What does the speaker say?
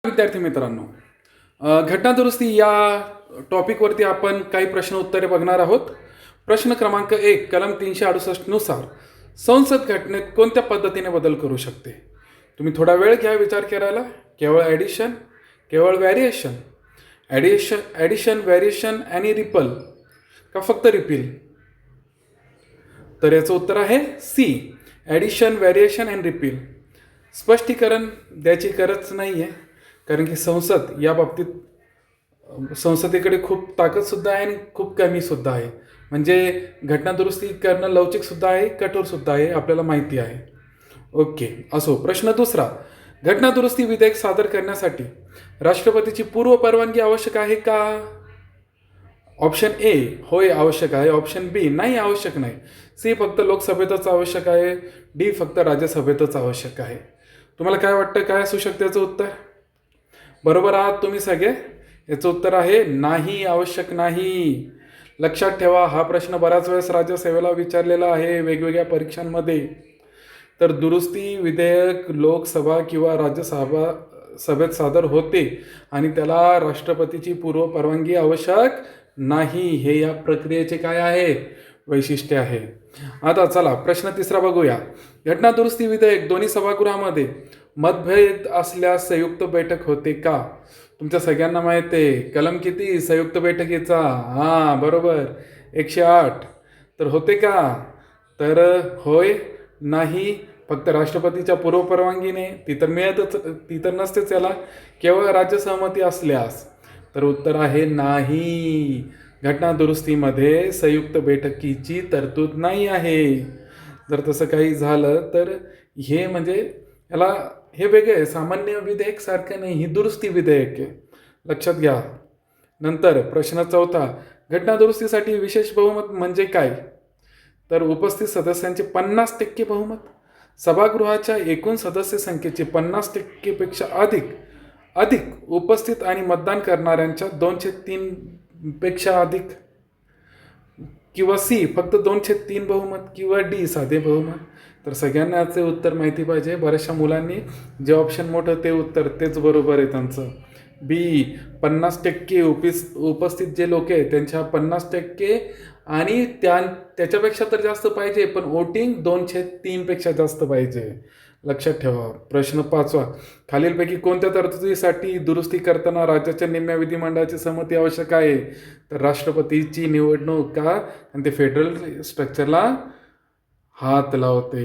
विद्यार्थी मित्रांनो, घटना दुरुस्ती या टॉपिकवरती आपण काही प्रश्न उत्तरे बघणार आहोत. प्रश्न क्रमांक 1, कलम 368 नुसार संसद घटनेत कोणत्या पद्धतीने बदल करू शकते? तुम्ही थोडा वेळ घ्या विचार करायला. केवळ ॲडिशन, केवळ व्हॅरिएशन, ॲडिशन व्हॅरिएशन आणि रिपल, का फक्त रिपील? तर याचं उत्तर आहे C, addition variation and repeal. स्पष्टीकरण द्यायची गरज नाही आहे, कारण की संसद या बाबतीत संसदेकडे खूप ताकदसुद्धा आहे आणि खूप कमीसुद्धा आहे. म्हणजे घटना दुरुस्ती करणं लवचिकसुद्धा आहे, कठोरसुद्धा आहे, आपल्याला माहिती आहे. ओके, असो. प्रश्न दुसरा, घटना दुरुस्ती विधेयक सादर करण्यासाठी राष्ट्रपतीची पूर्व परवानगी आवश्यक आहे का? ऑप्शन ए, होय आवश्यक आहे. ऑप्शन बी, नाही आवश्यक नाही. सी, फक्त लोकसभेतच आवश्यक आहे. डी, फक्त राज्यसभेतच आवश्यक आहे. तुम्हाला काय वाटतं, काय असू शकतं याचं उत्तर? बरोबर आहात तुम्ही सगळे. याचं उत्तर आहे नाही, आवश्यक नाही. लक्षात ठेवा, हा प्रश्न बऱ्याच वेळेस राज्यसेवेला विचारलेला आहे वेगवेगळ्या परीक्षांमध्ये. तर दुरुस्ती विधेयक लोकसभा किंवा सभेत सादर होते आणि त्याला राष्ट्रपतीची पूर्व परवानगी आवश्यक नाही. हे या प्रक्रियेचे काय आहे? वैशिष्ट्य आहे. आता चला प्रश्न तिसरा बघूया. घटना दुरुस्ती विधेयक दोन्ही सभागृहामध्ये मतभेद असल्यास संयुक्त बैठक होते का? तुमच्या सगळ्यांना माहिती आहे कलम किती संयुक्त बैठकीचा? हां, बरोबर, 108. तर होते का? तर होय, नाही, फक्त राष्ट्रपतीच्या पूर्व परवानगीने. ती तर नसतेच याला. केवळ राज्य सहमती असल्यास. तर उत्तर आहे नाही. घटना दुरुस्तीमध्ये संयुक्त बैठकीची तरतूद नाही आहे. जर तसं काही झालं तर हे म्हणजे याला हे वेगळे आहे, सामान्य विधेयक सारखं नाही, ही दुरुस्ती विधेयक आहे. लक्षात घ्या. नंतर प्रश्न चौथा, घटना दुरुस्तीसाठी विशेष बहुमत म्हणजे काय? तर उपस्थित सदस्यांचे 50% बहुमत, सभागृहाच्या एकूण सदस्य संख्येचे 50%पेक्षा अधिक उपस्थित आणि मतदान करणाऱ्यांच्या 2/3 पेक्षा अधिक, किंवा सी, फक्त 2/3 बहुमत, किंवा डी, साधे बहुमत. तर सगळ्यांना याचे उत्तर माहिती पाहिजे. बऱ्याचशा मुलांनी जे ऑप्शन मोठं ते उत्तर तेच बरोबर आहे त्यांचं. बी, 50% उपस्थित जे लोक आहेत त्यांच्या 50% आणि त्याच्यापेक्षा तर जास्त पाहिजे, पण वोटिंग 2/3 पेक्षा जास्त पाहिजे. लक्षात ठेवा. प्रश्न 5वा, खालीलपैकी कोणत्या तरतुदीसाठी दुरुस्ती करताना राज्याच्या निम्म्या विधिमंडळाची संमती आवश्यक आहे? तर राष्ट्रपतीची निवडणूक का? आणि ते फेडरल स्ट्रक्चरला हात लावते.